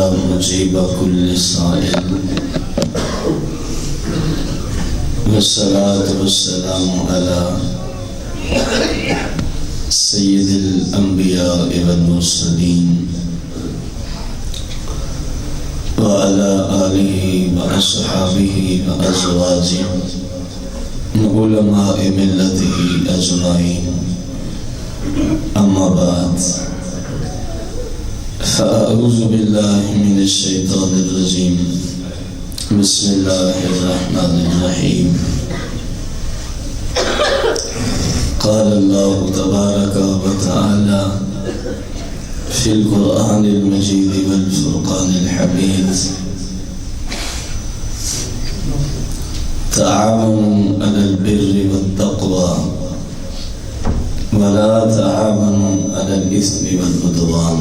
يا مجيب كل سائل والصلاة والسلام على سيد الأنبياء والمرسلين وعلى آله وأصحابه وأزواجه علماء ملته أجمعين. أما بعد، فأعوذ بالله من الشيطان الرجيم. بسم الله الرحمن الرحيم. قال الله تبارك وتعالى في القرآن المجيد والفرقان الحميد: تعاونوا على البر والتقوى ولا تعاونوا على الإثم والعدوان.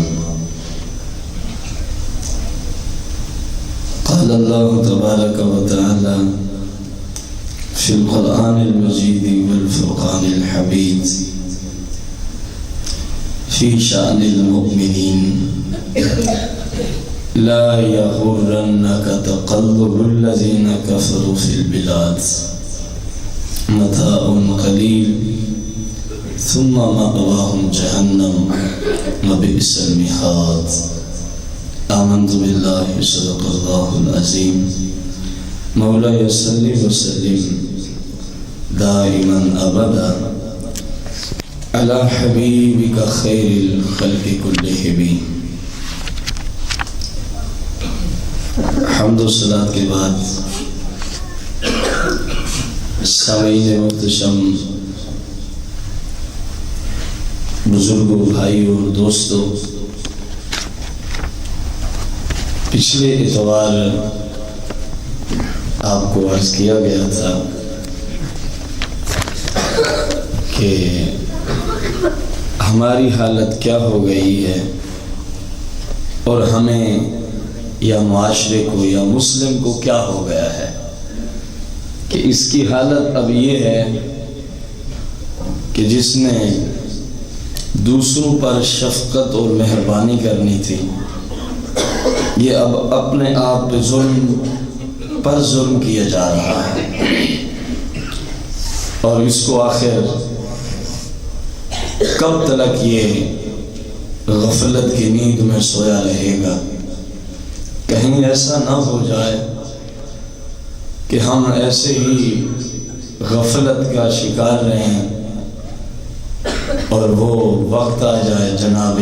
قال الله تبارك وتعالى في القرآن المجيد والفرقان الحميد في شأن المؤمنين: لا يغرنك تقلب الذين كفروا في البلاد متاع قليل ثم مأواهم جهنم وبئس المهاد. آمنت بالله صدق الله العظيم. مولاي صل وسلم دائما أبدا على حبيبك خير الخلق كلهم. حمد و صلاۃ کے بعد سامعین محتشم، بزرگوں، بھائیوں اور دوستوں، پچھلے اتوار آپ کو عرض کیا گیا تھا کہ ہماری حالت کیا ہو گئی ہے اور ہمیں یا معاشرے کو یا مسلم کو کیا ہو گیا ہے کہ اس کی حالت اب یہ ہے کہ جس نے دوسروں پر شفقت اور مہربانی کرنی تھی، یہ اب اپنے آپ پہ ظلم پر ظلم کیا جا رہا ہے، اور اس کو آخر کب تک یہ غفلت کی نیند میں سویا رہے گا؟ کہیں ایسا نہ ہو جائے کہ ہم ایسے ہی غفلت کا شکار رہیں اور وہ وقت آ جائے جناب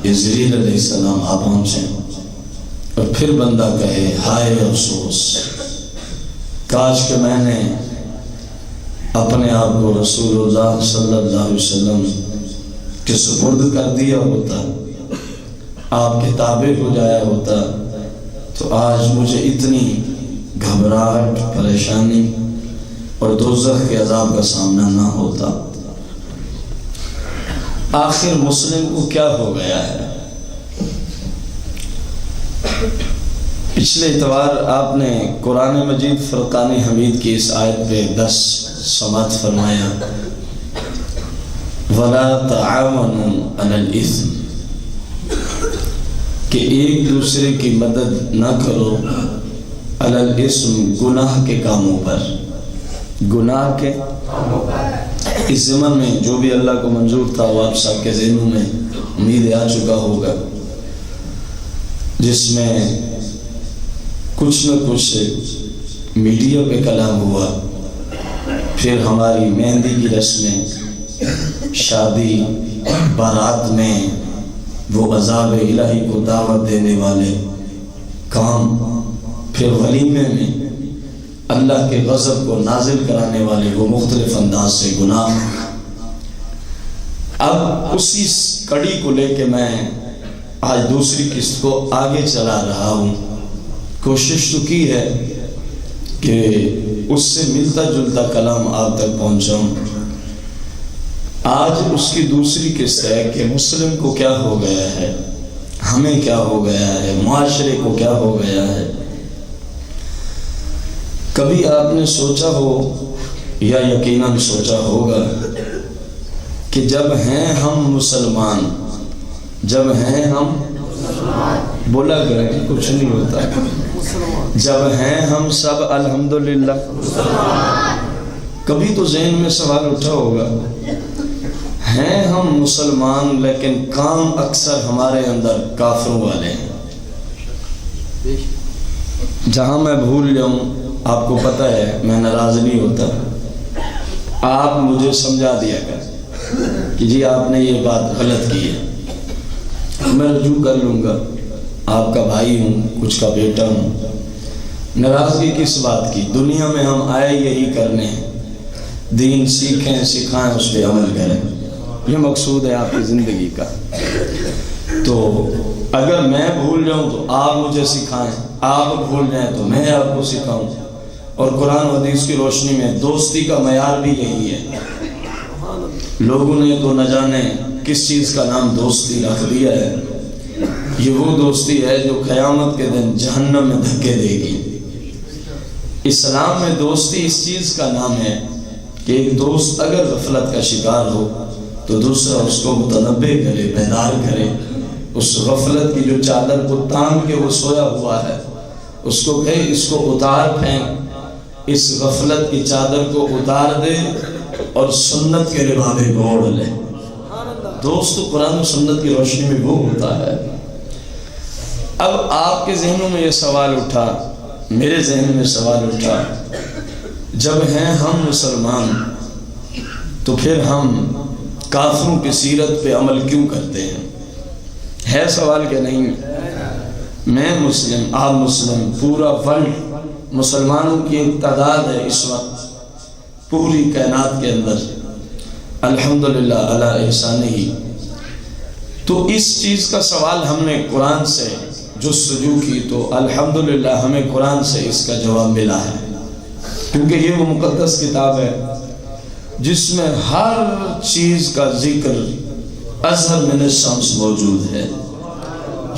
عزریل علیہ السلام آ پہنچیں اور پھر بندہ کہے ہائے افسوس، کاش کہ میں نے اپنے آپ کو رسول اللہ صلی اللہ علیہ وسلم کے سپرد کر دیا ہوتا، آپ کے تابع ہو جایا ہوتا، تو آج مجھے اتنی گھبراہٹ، پریشانی اور دوزخ کے عذاب کا سامنا نہ ہوتا۔ آخر مسلم کو کیا ہو گیا ہے؟ پچھلے اتوار آپ نے قرآن مجید فرقان حمید کی اس آیت پہ 10 سماعت فرمایا: وَلَا تَعَاوَنُوا عَلَى الْإِثْمِ، کہ ایک دوسرے کی مدد نہ کرو علی الاسم، گناہ کے کاموں پر، گناہ کے اس زمن میں جو بھی اللہ کو منظور تھا وہ آپ سب کے ذہنوں میں امید آ چکا ہوگا، جس میں کچھ نہ کچھ میڈیا پہ کلام ہوا، پھر ہماری مہندی کی رسمیں، شادی، بارات میں وہ عذاب الہی کو دعوت دینے والے کام، پھر ولیمے میں اللہ کے غضب کو نازل کرانے والے وہ مختلف انداز سے گناہ۔ اب اسی کڑی کو لے کے میں آج دوسری قسط کو آگے چلا رہا ہوں۔ کوشش تو کی ہے کہ اس سے ملتا جلتا کلام آپ تک پہنچاؤں۔ آج اس کی دوسری قسط ہے کہ مسلم کو کیا ہو گیا ہے، ہمیں کیا ہو گیا ہے، معاشرے کو کیا ہو گیا ہے۔ کبھی آپ نے سوچا ہو یا یقیناً سوچا ہوگا کہ جب ہیں ہم مسلمان، جب ہیں ہم بولا کریں، کچھ نہیں ہوتا جب ہیں ہم سب الحمدللہ۔ کبھی تو ذہن میں سوال اٹھا ہوگا، ہیں ہم مسلمان لیکن کام اکثر ہمارے اندر کافروں والے ہیں۔ جہاں میں بھول جاؤں، آپ کو پتہ ہے میں ناراض نہیں ہوتا، آپ مجھے سمجھا دیا کر کہ جی آپ نے یہ بات غلط کی ہے، میں رجوع کر لوں گا، آپ کا بھائی ہوں، کچھ کا بیٹا ہوں۔ ناراضگی کس بات کی؟ دنیا میں ہم آئے یہی کرنے ہیں، دین سیکھیں، سکھائیں، اس پہ عمل کریں، یہ مقصود ہے آپ کی زندگی کا۔ تو اگر میں بھول جاؤں تو آپ مجھے سکھائیں، آپ بھول جائیں تو میں آپ کو سکھاؤں، اور قرآن و حدیث کی روشنی میں دوستی کا معیار بھی یہی ہے۔ لوگوں نے تو نہ جانے کس چیز کا نام دوستی رکھ دیا ہے، یہ وہ دوستی ہے جو قیامت کے دن جہنم میں دھکے دے گی۔ اسلام میں دوستی اس چیز کا نام ہے کہ ایک دوست اگر غفلت کا شکار ہو تو دوسرا اس کو متنبہ کرے، بیدار کرے، اس غفلت کی جو چادر کو تان کے وہ سویا ہوا ہے اس کو کہے اس کو اتار پھینک، اس غفلت کی چادر کو اتار دے اور سنت کے لبابے گھوڑ لے۔ دوست قرآن و سنت کی روشنی میں وہ ہوتا ہے۔ اب آپ کے ذہنوں میں یہ سوال اٹھا، میرے ذہن میں سوال اٹھا، جب ہیں ہم مسلمان تو پھر ہم کافروں کی سیرت پہ عمل کیوں کرتے ہیں؟ ہے سوال کہ نہیں؟ میں مسلم، آپ مسلم، پورا ورلڈ مسلمانوں کی ایک تعداد ہے اس وقت پوری کائنات کے اندر، الحمدللہ علی احسانہ۔ تو اس چیز کا سوال ہم نے قرآن سے جستجو کی تو الحمدللہ ہمیں قرآن سے اس کا جواب ملا ہے، کیونکہ یہ وہ مقدس کتاب ہے جس میں ہر چیز کا ذکر ازہر من الشمس موجود ہے۔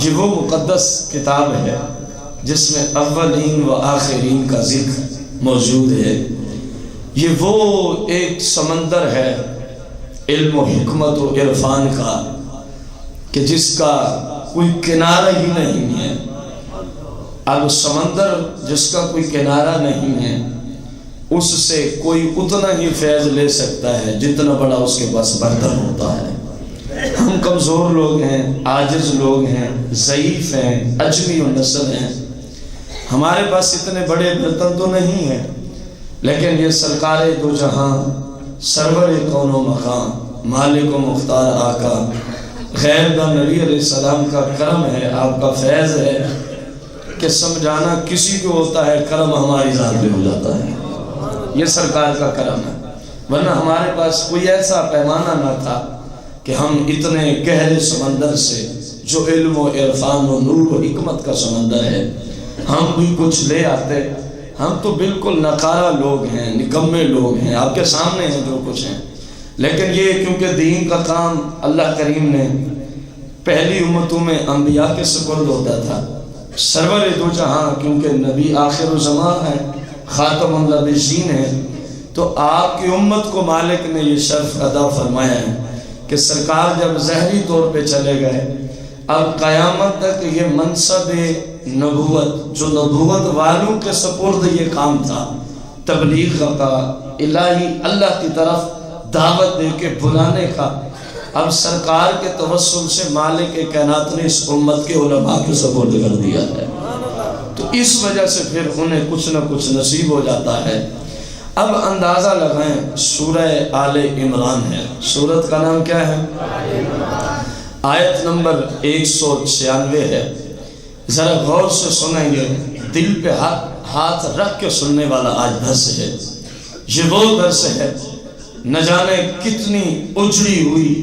یہ وہ مقدس کتاب ہے جس میں اولین و آخرین کا ذکر موجود ہے۔ یہ وہ ایک سمندر ہے علم و حکمت و عرفان کا کہ جس کا کوئی کنارہ ہی نہیں ہے۔ اب سمندر جس کا کوئی کنارہ نہیں ہے اس سے کوئی اتنا ہی فیض لے سکتا ہے جتنا بڑا اس کے پاس برتن ہوتا ہے۔ ہم کمزور لوگ ہیں، عاجز لوگ ہیں، ضعیف ہیں، عجمی و نسل ہیں، ہمارے پاس اتنے بڑے برتن تو نہیں ہیں، لیکن یہ سرکار دو جہاں، سرور کون و مقام، مالک و مختار آقا، غیر دا نبی علیہ السلام کا کرم ہے، آپ کا فیض ہے کہ سمجھانا کسی کو ہوتا ہے، کرم ہماری ذات میں ہو جاتا ہے۔ یہ سرکار کا کرم ہے، ورنہ ہمارے پاس کوئی ایسا پیمانہ نہ تھا کہ ہم اتنے گہرے سمندر سے جو علم و عرفان و نور و حکمت کا سمندر ہے ہم بھی کچھ لے آتے۔ ہم تو بالکل نقارہ لوگ ہیں، نکمے لوگ ہیں، آپ کے سامنے ہیں جو کچھ ہیں، لیکن یہ کیونکہ دین کا کام اللہ کریم نے پہلی امتوں میں انبیاء کے سپرد ہوتا تھا، سرور دو جہاں کیونکہ نبی آخر الزمان ہے، خاتم النبیین ہے، تو آپ کی امت کو مالک نے یہ شرف عطا فرمایا ہے کہ سرکار جب ظاہری طور پہ چلے گئے، اب قیامت تک یہ منصب نبوت جو نبوت والوں کے سپرد یہ کام تھا، تبلیغ کا، الہی اللہ کی طرف دعوت دے کے بلانے کا، اب سرکار کے توسل سے مالک کائنات نے اس امت کے علماء کے سپرد کر دیا ہے، تو اس وجہ سے پھر انہیں کچھ نہ کچھ نصیب ہو جاتا ہے۔ اب اندازہ لگائیں، سورہ آل عمران ہے، سورت کا نام کیا ہے؟ آیت نمبر 196 ہے، ذرا غور سے سنیں گے، دل پہ ہاتھ رکھ کے سننے والا آج درس ہے۔ یہ وہ درس ہے، نہ جانے کتنی اجڑی ہوئی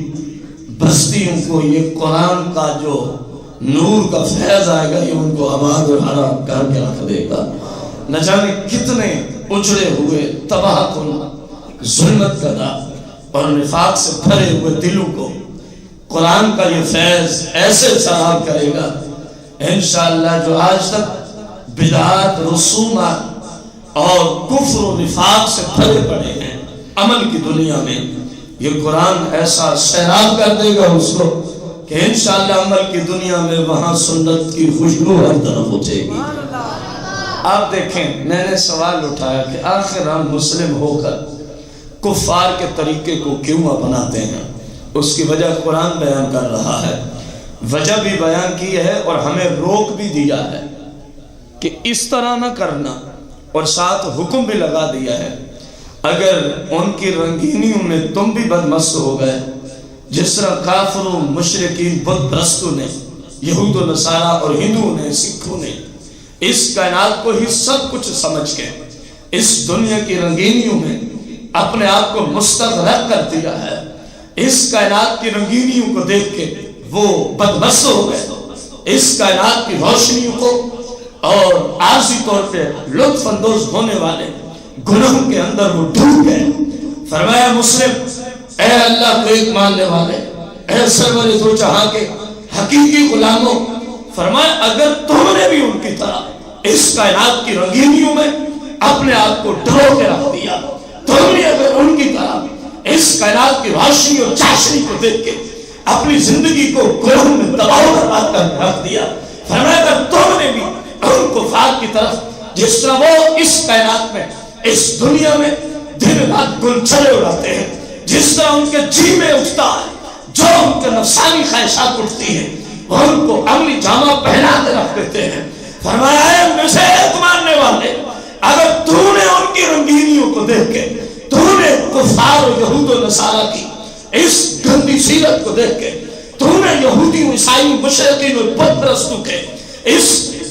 بستیوں کو یہ قرآن کا جو نور کا فیض آئے گا یہ ان کو آباد و ہرا کر کے رکھ دے گا۔ نہ جانے کتنے اجڑے ہوئے تباہ کن ظلمت کردہ اور نفاق سے بھرے ہوئے دلوں کو قرآن کا یہ فیض ایسے سراب کرے گا انشاءاللہ، جو آج تک بدعات، رسومات اور کفر و نفاق سے بھرے پڑے ہیں عمل کی دنیا میں، یہ قرآن ایسا سیراب کر دے گا اس کو کہ انشاءاللہ عمل کی دنیا میں وہاں سنت کی خوشبو ہر طرف اٹھے گی۔ آپ دیکھیں، میں نے سوال اٹھایا کہ آخر ہم مسلم ہو کر کفار کے طریقے کو کیوں اپناتے ہیں؟ اس کی وجہ قرآن بیان کر رہا ہے، وجہ بھی بیان کی ہے اور ہمیں روک بھی دیا ہے کہ اس طرح نہ کرنا، اور ساتھ حکم بھی لگا دیا ہے اگر ان کی رنگینیوں میں تم بھی بدمست ہو گئے، جس طرح کافروں، مشرکین، بت پرستوں نے، یہود و نصارہ اور ہندوؤں نے، سکھوں نے اس کائنات کو ہی سب کچھ سمجھ کے اس دنیا کی رنگینیوں میں اپنے آپ کو مستغرق کر دیا ہے، اس کائنات کی رنگینیوں کو دیکھ کے وہ بدمست ہو گئے، اس کائنات کی روشنیوں کو اور عارضی طور پہ لطف اندوز ہونے والے گناہوں کے اندر وہ ڈوب گئے۔ فرمایا مسلم، اے اللہ کو ایک ماننے والے، اے سرور دو جہاں کے حقیقی غلاموں، فرمایا اگر تم نے بھی ان کی طرح اس کائنات کی رنگینیوں میں اپنے آپ کو ڈرو کے رکھ دیا، تم نے اگر ان کی طرح اس کائنات کی روشنی اور چاشنی کو دیکھ کے اپنی زندگی کو گناہوں میں تباہ برباد کر رکھ دیا، فرمایا اگر تم نے بھی ان کفار کی طرف جس طرح وہ اس کائنات میں، اس دنیا میں دن رات گلچھرے اڑاتے ہیں، جس طرح ان کے جی میں اٹھتا ہے جو ان کے نفسانی خواہشات اٹھتی ہیں، وہ ان کو عملی جامہ پہنا کے رکھ دیتے ہیں۔ فرمایا ہے مجھے ایک ماننے والے، اگر تو نے ان کی رنگینیوں کو دیکھ کے، تو نے کفار و یہود و نصارہ کی اس گندی سیرت کو دیکھ کے، تو نے یہودی عیسائی مشرکین اور بت پرستوں کے اس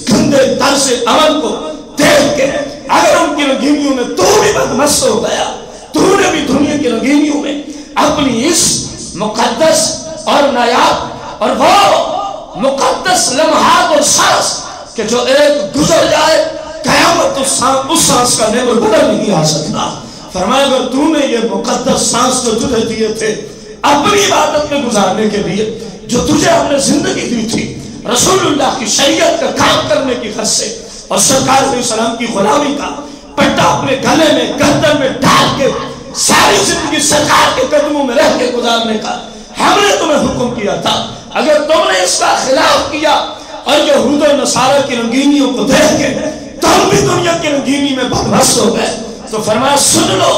گندے طرز عمل کو دیکھ کے اگر ان کی رنگینیوں میں تو بھی بدمست ہو گیا، تو نے بھی دنیا کی رنگینیوں میں اپنی اس مقدس اور نایاب اور وہ مقدس لمحات اور سانس کہ جو ایک گزر جائے قیامت اس سانس کا نیبر بدل نہیں آ سکتا، فرمایا اگر تو نے یہ مقدس سانس جو تجھے دیے تھے اپنی عبادت میں گزارنے کے لیے، جو تجھے ہم نے زندگی دی تھی رسول اللہ کی شریعت کا کام کرنے کی غرض سے اور سرکار علیہ السلام کی غلامی کا پٹا اپنے گلے میں گردن میں ڈال کے ساری زندگی سرکار کے قدموں میں رہ کے گزارنے کا ہم نے تمہیں حکم کیا تھا، اگر تم نے اس کا خلاف کیا اور یہود و نصارہ کی رنگینیوں کو دیکھ کے تم بھی دنیا کی رنگینی میں بدمست ہو گئے، تو فرمایا سن لو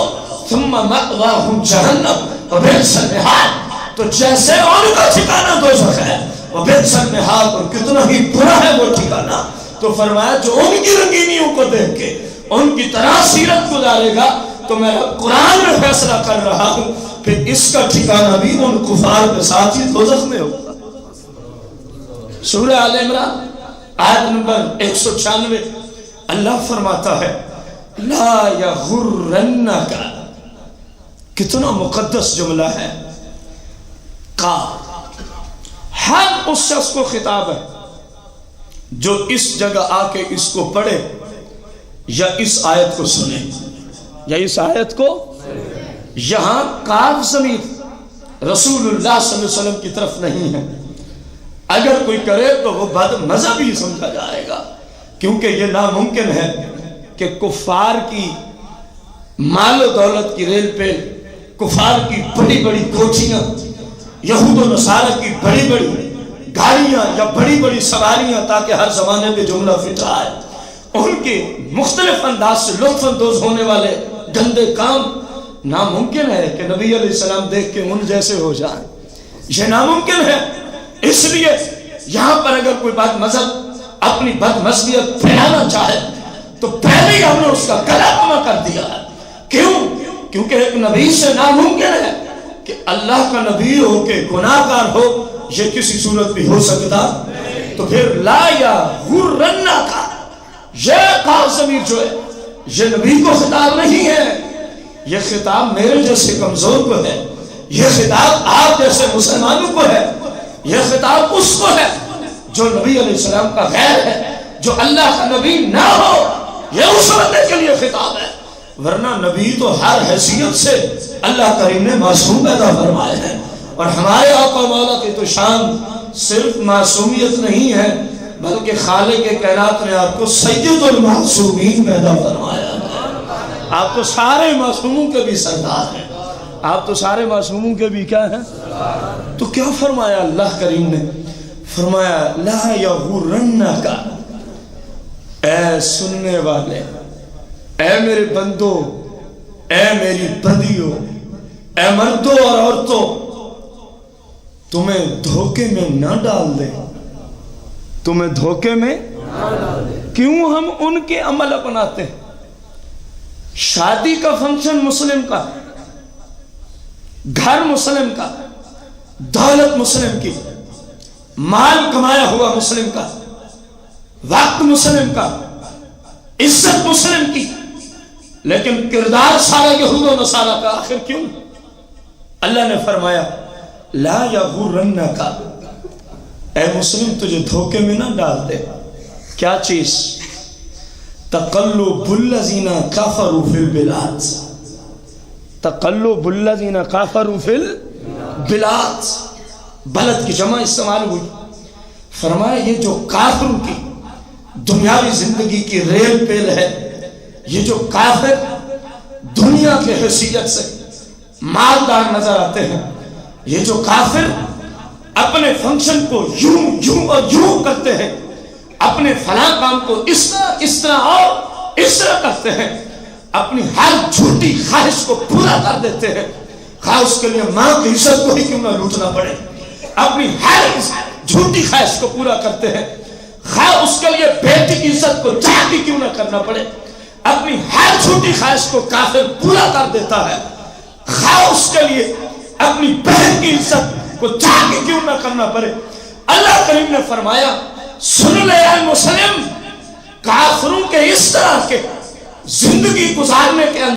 ثم مأواہم جہنم وبئس المہاد، تو جیسے ان کا ٹھکانہ دوزخ ہے وبئس المہاد، اور کتنا ہی برا ہے وہ ٹھکانہ، تو فرمایا جو ان کی رنگینیوں کو دیکھ کے ان کی طرح سیرت گزارے گا تو میں قرآن میں فیصلہ کر رہا ہوں پھر اس کا ٹھکانہ بھی ان کفار کے ساتھ ہی دوزخ میں ہوگا۔ سورہ آل عمران آیت نمبر 196 اللہ فرماتا ہے لا یغرنک، کتنا مقدس جملہ ہے، کا ہر اس شخص کو خطاب ہے جو اس جگہ آ کے اس کو پڑھے یا اس آیت کو سنے یا اس آیت کو، یہاں کاف ضمیر رسول اللہ صلی اللہ علیہ وسلم کی طرف نہیں ہے، اگر کوئی کرے تو وہ بد مذہبی سمجھا جائے گا، کیونکہ یہ ناممکن ہے کہ کفار کی مال و دولت کی ریل پہ، کفار کی بڑی بڑی کوٹھیاں، یہود و نصارہ کی بڑی بڑی گاڑیاں یا بڑی بڑی سواریاں، تاکہ ہر زمانے میں جملہ فٹ آئے، ان کے مختلف انداز سے لطف اندوز ہونے والے گندے کام، ناممکن ہے کہ نبی علیہ السلام دیکھ کے ان جیسے ہو جائیں، یہ ناممکن ہے۔ اس لیے یہاں پر اگر کوئی بات مذہب اپنی بد مذہبیت پھیلانا چاہے تو پہلے ہی ہم نے اس کا گلا کما کر دیا ہے، کیوں؟ کیونکہ ایک نبی سے ناممکن ہے کہ اللہ کا نبی ہو کے گناہ گار ہو، یہ کسی صورت بھی ہو سکتا، تو پھر لا یغرنک، یہ قاف ضمیر جو ہے یہ نبی کو خطاب نہیں ہے، یہ خطاب میرے جیسے کمزور کو ہے، یہ خطاب آپ جیسے مسلمانوں کو ہے، یہ خطاب اس کو ہے جو نبی علیہ السلام کا غیر ہے، جو اللہ کا نبی نہ ہو، یہ اس بندے کے لیے خطاب ہے، ورنہ نبی تو ہر حیثیت سے اللہ کریم نے معصوم پیدا فرمائے ہیں، اور ہمارے آقا مولا کی تو شان صرف معصومیت نہیں ہے بلکہ خالق کائنات نے آپ کو سید المعصومین پیدا فرمایا ہے، آپ تو سارے معصوموں کے بھی سردار ہیں، آپ تو سارے معصوموں کے بھی کیا ہیں؟ تو کیا فرمایا اللہ کریم نے؟ فرمایا لا یغرنک، اے سننے والے، اے میرے بندوں، اے میری بندیوں، اے مردوں اور عورتوں، تمہیں دھوکے میں نہ ڈال دے، تمہیں دھوکے میں نہ ڈال دے۔ کیوں ہم ان کے عمل اپناتے ہیں؟ شادی کا فنکشن مسلم کا، گھر مسلم کا، دولت مسلم کی، مال کمایا ہوا مسلم کا، وقت مسلم کا، عزت مسلم کی، لیکن کردار سارا یہود و نصارہ کا۔ آخر کیوں؟ اللہ نے فرمایا لا یغرنک، اے مسلم تجھے دھوکے میں نہ ڈال دے۔ کیا چیز؟ تقلب الذین کفروا فی البلاد، تقلب الذین کفروا فی البلاد، بلد کی جمع استعمال ہوئی۔ فرمایا یہ جو کافروں کی دنیاوی زندگی کی ریل پیل ہے، یہ جو کافر دنیا کے حیثیت سے مالدار نظر آتے ہیں، یہ جو کافر اپنے فنکشن کو یوں اور یوں کرتے ہیں، اپنے فلاں کام کو اس طرح اور اس طرح کرتے ہیں، اپنی ہر جھوٹی خواہش کو پورا کر دیتے ہیں، خواہ اس کے لیے ماں کی عزت کو ہی کیوں نہ لوٹنا پڑے، اپنی ہر جھوٹی خواہش کو پورا کرتے ہیں، خواہ اس کے لیے بیٹی کی عزت کو چاہ بھی کیوں نہ کرنا پڑے، اپنی ہر جھوٹی خواہش کو کافر پورا کر دیتا ہے، خواہ اس کے لیے اپنی بہن کی عزت کو چاہ بھی کیوں نہ کرنا پڑے۔ اللہ کریم نے فرمایا سن لے اے مسلم، کافروں کے اس طرح کے زندگی گزارنے کے اندر